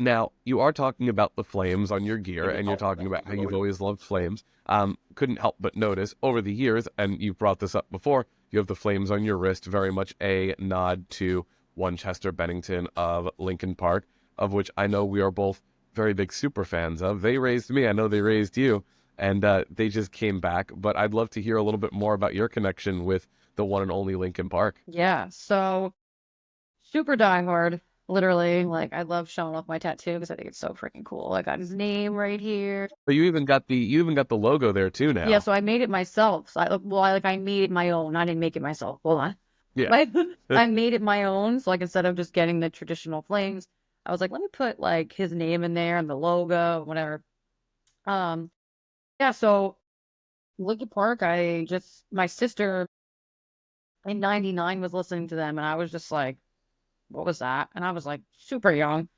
Now, you are talking about the flames on your gear, and you're talking about how you've always loved flames. Couldn't help but notice over the years, and you've brought this up before, you have the flames on your wrist, very much a nod to one Chester Bennington of Linkin Park, of which I know we are both very big super fans of. They raised me, I know they raised you, and they just came back. But I'd love to hear a little bit more about your connection with the one and only Linkin Park. Yeah, so super diehard. Literally, like I love showing off my tattoo because I think it's so freaking cool. I got his name right here. But you even got the logo there too Yeah, now. so I made it myself. So I made my own. I didn't make it myself. Hold on. Yeah. Like I made it my own. So like instead of just getting the traditional flames, I was like, let me put like his name in there and the logo, whatever. Um, yeah, so Linkin Park, my sister in '99 was listening to them and I was just like, what was that? And I was like super young.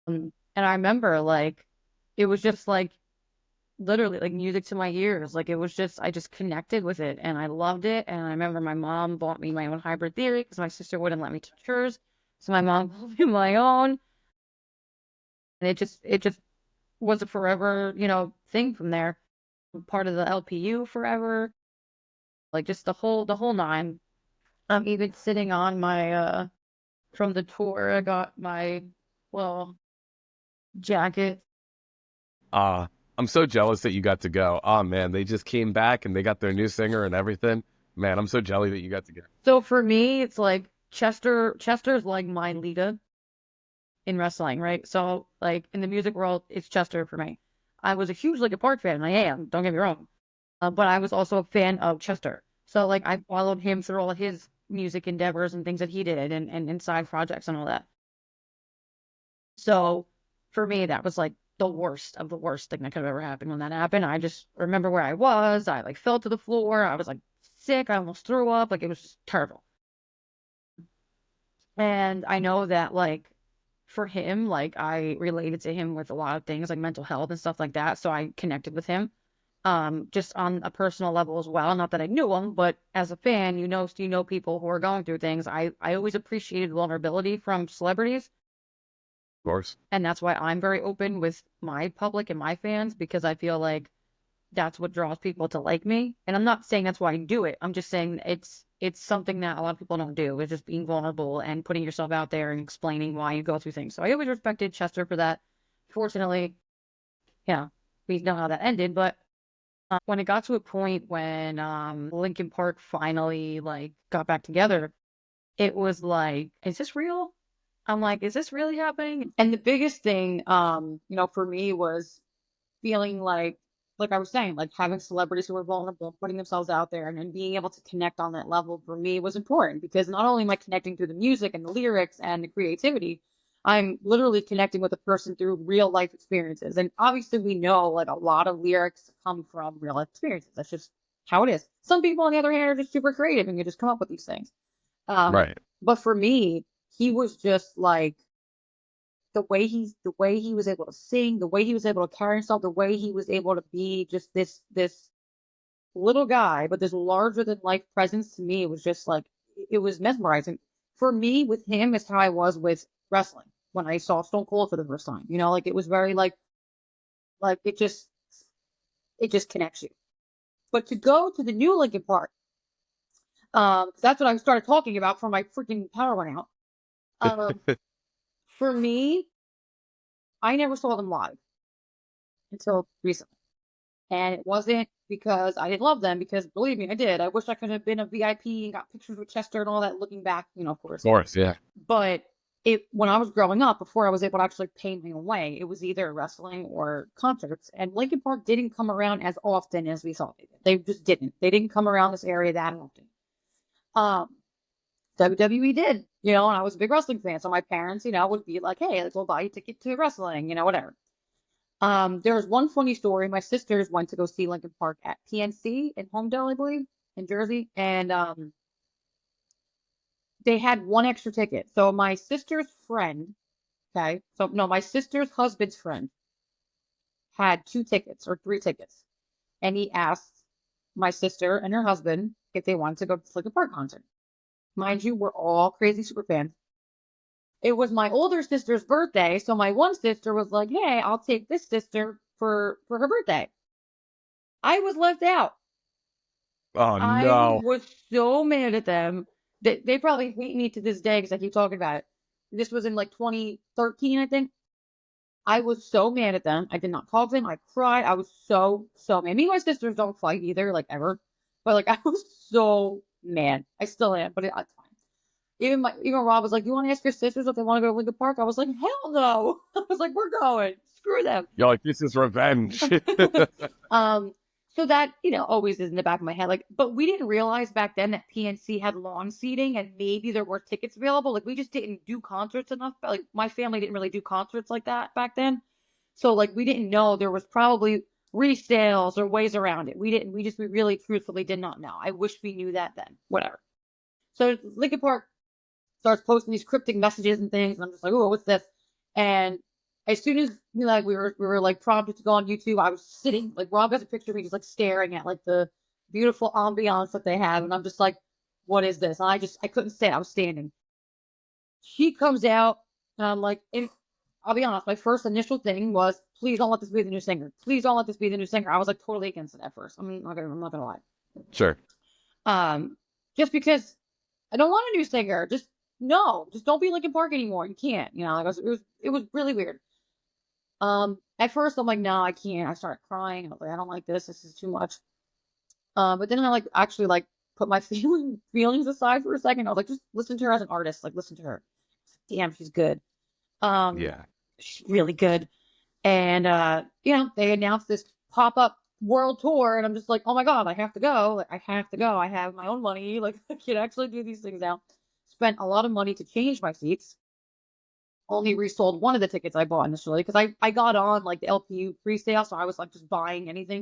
And I remember like it was just like literally like music to my ears. Like it was just I just connected with it and I loved it. And I remember my mom bought me my own hybrid theory because my sister wouldn't let me touch hers. So my mom bought me my own. And it just was a forever, thing from there. Part of the LPU forever. Like just the whole nine. I'm even sitting on my from the tour, I got my well jacket. I'm so jealous that you got to go. Oh man, they just came back and they got their new singer and everything. Man, I'm so jelly that you got to go. So for me, it's like Chester's like my leader in wrestling, right? So like in the music world, it's Chester for me. I was a huge Linkin Park fan, and I am, don't get me wrong. But I was also a fan of Chester. So like I followed him through all of his music endeavors and things that he did and side projects and all that. So for me, that was like the worst of the worst thing that could have ever happened when that happened. I just remember where I was. I like fell to the floor. I was like sick. I almost threw up. Like it was just terrible. And I know that like for him, like I related to him with a lot of things like mental health and stuff like that. So I connected with him. Just on a personal level as well. Not that I knew him, but as a fan, you know people who are going through things. I always appreciated vulnerability from celebrities. Of course. And that's why I'm very open with my public and my fans because I feel like that's what draws people to like me. And I'm not saying that's why I do it. I'm just saying it's something that a lot of people don't do. It's just being vulnerable and putting yourself out there and explaining why you go through things. So I always respected Chester for that. Fortunately, yeah, we know how that ended. But when it got to a point when Linkin Park finally like got back together, it was like, is this real? I'm like, is this really happening? And the biggest thing, for me was feeling like I was saying, like having celebrities who were vulnerable, putting themselves out there and then being able to connect on that level for me was important because not only am I connecting through the music and the lyrics and the creativity, I'm literally connecting with a person through real life experiences. And obviously we know like a lot of lyrics come from real life experiences. That's just how it is. Some people on the other hand are just super creative and can just come up with these things. Um, Right. but for me, he was just like the way he was able to sing, the way he was able to carry himself, the way he was able to be just this little guy, but this larger than life presence to me, it was just like it was mesmerizing. For me, with him, is how I was with wrestling when I saw Stone Cold for the first time. Like it was very like it just connects you. But to go to the new Linkin Park, 'cause that's what I started talking about for my freaking power went out. Um, for me, I never saw them live until recently. And it wasn't because I didn't love them, because believe me, I did. I wish I could have been a VIP and got pictures with Chester and all that looking back, of Of course. course, yeah. But when I was growing up, before I was able to actually pay my own way, it was either wrestling or concerts. And Linkin Park didn't come around as often as we thought they did. They just didn't. They didn't come around this area that often. Um, WWE did, and I was a big wrestling fan. So my parents, would be like, hey, let's go buy you a ticket to wrestling, whatever. There was one funny story. My sisters went to go see Linkin Park at PNC in Homedale, I believe, in Jersey, and they had one extra ticket. So my sister's friend, okay, so no, my sister's husband's friend had two tickets or three tickets, and he asked my sister and her husband if they wanted to go to the Linkin Park concert. Mind you, we're all crazy super fans. it was my older sister's birthday. So my one sister was like, hey, I'll take this sister for her birthday. I was left out. Oh I no. was so mad at them. They probably hate me to this day because I keep talking about it. This was in like 2013, I think. I was so mad at them. I did not talk to them. I cried. I was so mad. Me and my sisters don't fight either, like ever. But like I was so mad. I still am, but it's fine. Even Rob was like, "You want to ask your sisters if they want to go to Linkin Park?" I was like, "Hell no!" I was like, "We're going. Screw them." You're like, this is revenge. um, so that always is in the back of my head. Like, but we didn't realize back then that PNC had lawn seating and maybe there were tickets available. Like, we just didn't do concerts enough. Like, my family didn't really do concerts like that back then. So like, we didn't know there was probably resales or ways around it. We didn't. We really truthfully did not know. I wish we knew that then. Whatever. So Linkin Park starts posting these cryptic messages and things, and I'm just like, oh, what's this? And as soon as we were like prompted to go on YouTube, I was sitting, like, Rob has a picture of me just like staring at like the beautiful ambiance that they have, and I'm just like, what is this? And I couldn't sit, I was standing. She comes out, and I'm like, and I'll be honest, my first initial thing was, please don't let this be the new singer. Please don't let this be the new singer. I was like totally against it at first. I'm not gonna lie. Sure. Just because I don't want a new singer. Just no, just don't be Linkin Park anymore. You can't. Like it was really weird. At first I'm like, no, I can't. I started crying. I was like, I don't like this. This is too much. But then I like actually like put my feelings aside for a second. I was like, just listen to her as an artist. Like, listen to her. Damn, she's good. Yeah. She's really good. And they announced this pop-up world tour, and I'm just like, oh my god, I have to go. Like, I have to go. I have my own money. Like, I can actually do these things now. Spent a lot of money to change my seats. Only resold one of the tickets I bought initially because I got on like the LPU pre-sale, so I was like just buying anything.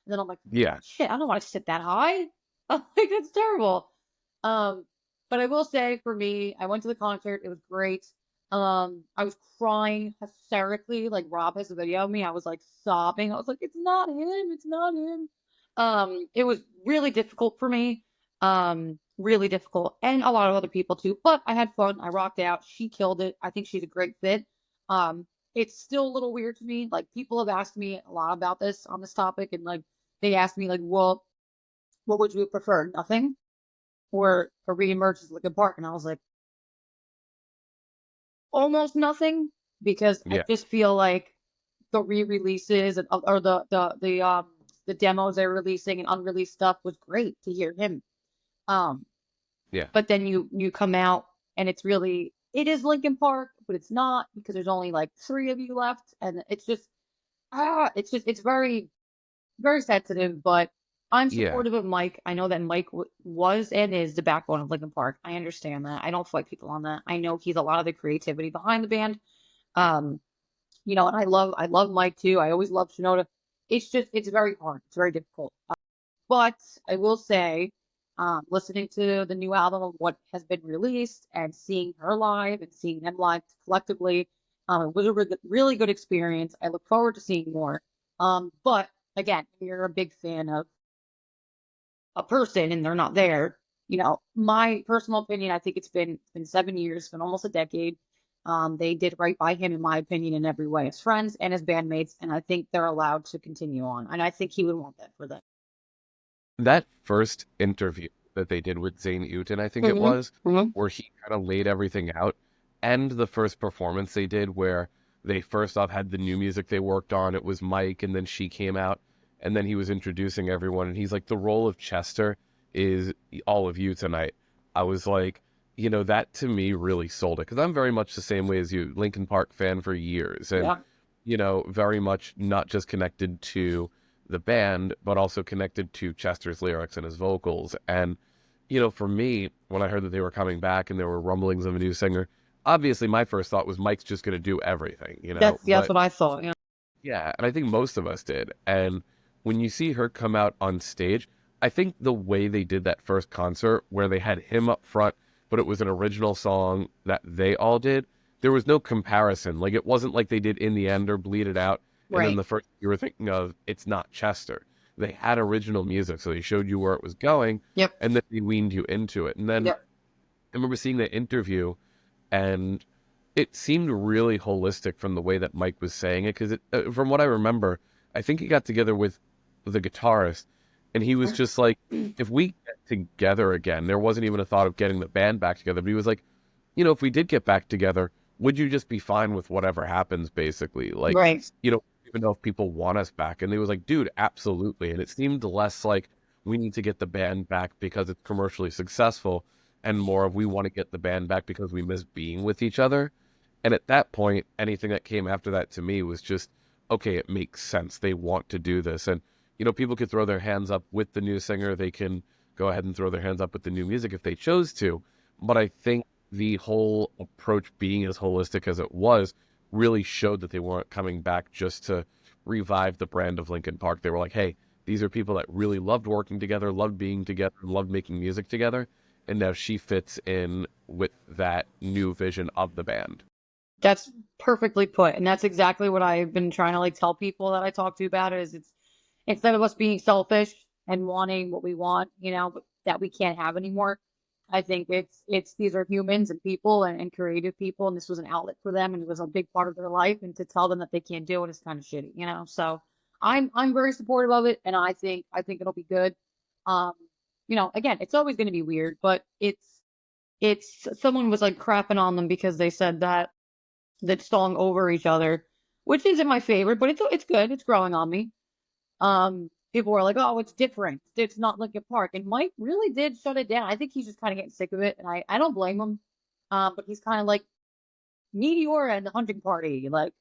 And then I'm like, Yeah. shit, I don't want to sit that high. I'm like, that's terrible. But I will say for me, I went to the concert. It was great. I was crying hysterically. Like, Rob has a video of me. I was like sobbing. I was like, it's not him. It's not him. It was really difficult for me. Really difficult, and a lot of other people too. But I had fun. I rocked out. She killed it. I think she's a great fit. It's still a little weird to me. Like, people have asked me a lot about this on this topic, and like they asked me like, well, what would you prefer? Nothing or a reemerge as Linkin Park? And I was like, almost nothing, because I Yeah. just feel like the re-releases and or the demos they're releasing and unreleased stuff was great to hear him. Um, Yeah. but then you come out and it is Linkin Park, but it's not, because there's only like 3 of you left, and it's very very sensitive. But I'm Yeah. supportive of Mike. I know that Mike was and is the backbone of Linkin Park. I understand that. I don't fight people on that. I know he's a lot of the creativity behind the band. Um, and I love Mike too. I always loved Shinoda. It's very hard. It's very difficult. But I will say, listening to the new album of what has been released and seeing her live and seeing them live collectively, it was a really good experience. I look forward to seeing more. But again, if you're a big fan of a person and they're not there, my personal opinion, I think it's been 7 years, it's been almost a decade. They did right by him, in my opinion, in every way, as friends and as bandmates, and I think they're allowed to continue on. And I think he would want that for them. That first interview that they did with Zane Uton, I think it Mm-hmm. was, Mm-hmm. where he kind of laid everything out, and the first performance they did where they first off had the new music they worked on. It was Mike, and then she came out, and then he was introducing everyone, and he's like, the role of Chester is all of you tonight. I was like, that to me really sold it, because I'm very much the same way as you, Linkin Park fan for years, and, Yeah. very much not just connected to the band, but also connected to Chester's lyrics and his vocals. And, for me, when I heard that they were coming back and there were rumblings of a new singer, obviously my first thought was Mike's just going to do everything, That's but what I thought. Yeah. yeah, and I think most of us did. And when you see her come out on stage, I think the way they did that first concert where they had him up front, but it was an original song that they all did, there was no comparison. Like, it wasn't like they did In the End or Bleed It Out, and then Right. the first you were thinking of, it's not Chester. They had original music, so they showed you where it was going, Yep. and then they weaned you into it. And then Yep. I remember seeing that interview, and it seemed really holistic from the way that Mike was saying it. Because from what I remember, I think he got together with the guitarist, and he was just like, if we get together again, there wasn't even a thought of getting the band back together. But he was like, if we did get back together, would you just be fine with whatever happens, basically? Like, Right. even though if people want us back. And he was like, dude, absolutely. And it seemed less like we need to get the band back because it's commercially successful and more of we want to get the band back because we miss being with each other. And at that point, anything that came after that to me was just, okay, it makes sense. They want to do this. And, people could throw their hands up with the new singer. They can go ahead and throw their hands up with the new music if they chose to. But I think the whole approach being as holistic as it was really showed that they weren't coming back just to revive the brand of Linkin Park. They were like, hey, these are people that really loved working together, loved being together, loved making music together. And now she fits in with that new vision of the band. That's perfectly put. And that's exactly what I've been trying to like tell people that I talk to about it is it's instead of us being selfish and wanting what we want, but that we can't have anymore. I think it's these are humans and people and creative people, and this was an outlet for them, and it was a big part of their life. And to tell them that they can't do it is kind of shitty. So I'm very supportive of it, and I think it'll be good. Um, again, it's always going to be weird, but it's someone was like crapping on them because they said that song over each other, which isn't my favorite, but it's good. It's growing on me. People were like, "Oh, it's different. It's not Linkin Park." And Mike really did shut it down. I think he's just kind of getting sick of it, and I don't blame him. But he's kind of like Meteor and the Hunting Party. Like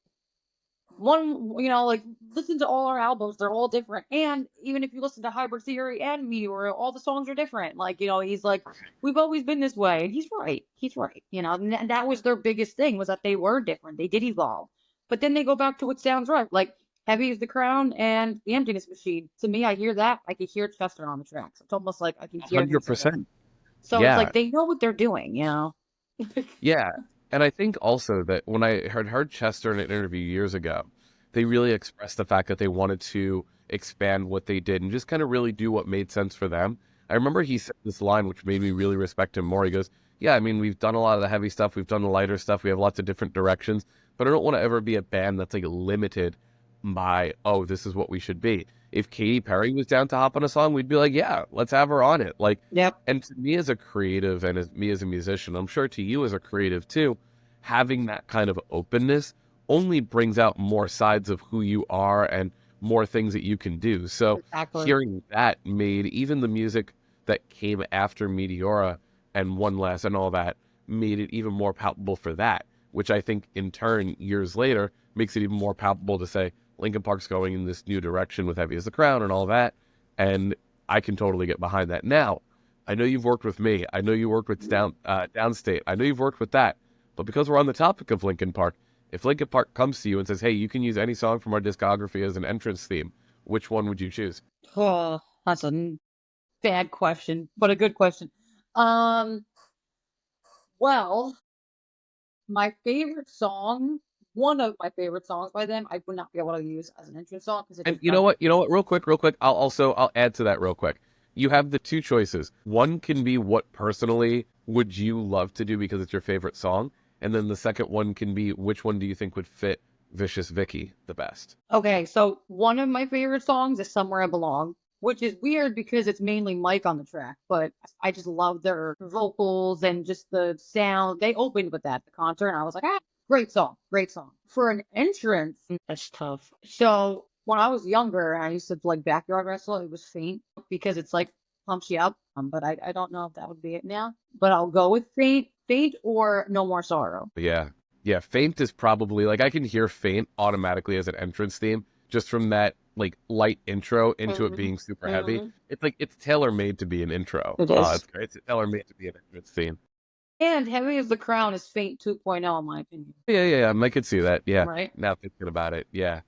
like listen to all our albums; they're all different. And even if you listen to Hybrid Theory and Meteor, all the songs are different. Like he's like, "We've always been this way," and he's right. He's right. And that was their biggest thing was that they were different. They did evolve, but then they go back to what sounds right. Like Heavy is the Crown and The Emptiness Machine. To me, I hear that. I can hear Chester on the tracks. It's almost like I can hear them together. 100%. So it's Yeah. like they know what they're doing. Yeah. And I think also that when I heard Chester in an interview years ago, they really expressed the fact that they wanted to expand what they did and just kind of really do what made sense for them. I remember he said this line, which made me really respect him more. He goes, yeah, I mean, we've done a lot of the heavy stuff. We've done the lighter stuff. We have lots of different directions, but I don't want to ever be a band that's like limited by, oh, this is what we should be. If Katy Perry was down to hop on a song, we'd be like, yeah, let's have her on it. Like, Yep. and to me as a creative and as me as a musician, I'm sure to you as a creative too, having that kind of openness only brings out more sides of who you are and more things that you can do. So Exactly. hearing that made even the music that came after Meteora and One Last and all that made it even more palpable for that, which I think in turn years later makes it even more palpable to say Linkin Park's going in this new direction with Heavy as the Crown and all that. And I can totally get behind that. Now, I know you've worked with me. I know you worked with Downstate. I know you've worked with that. But because we're on the topic of Linkin Park, if Linkin Park comes to you and says, hey, you can use any song from our discography as an entrance theme, which one would you choose? Oh, that's a bad question, but a good question. Um, well, my favorite song, one of my favorite songs by them, I would not be able to use as an entrance song because it And just doesn't. you know what, real quick, I'll add to that real quick. You have the two choices. One can be what personally would you love to do because it's your favorite song? And then the second one can be which one do you think would fit Vicious Vicky the best? Okay, so one of my favorite songs is Somewhere I Belong, which is weird because it's mainly Mike on the track, but I just love their vocals and just the sound. They opened with that at the concert, and I was like, great song, great song. For an entrance, that's tough. So when I was younger, I used to like backyard wrestle. It was Faint because it's like pumps you up, but I don't know if that would be it now. But I'll go with Faint or No More Sorrow. Yeah. Yeah, Faint is probably like I can hear Faint automatically as an entrance theme just from that like light intro into it being super heavy. It's like it's tailor made to be an intro. It is. It's great. It's tailor made to be an entrance theme. And Heavy as the Crown is Faint 2.0, in my opinion. Yeah, I could see that. Yeah. Right? Now thinking about it. Yeah.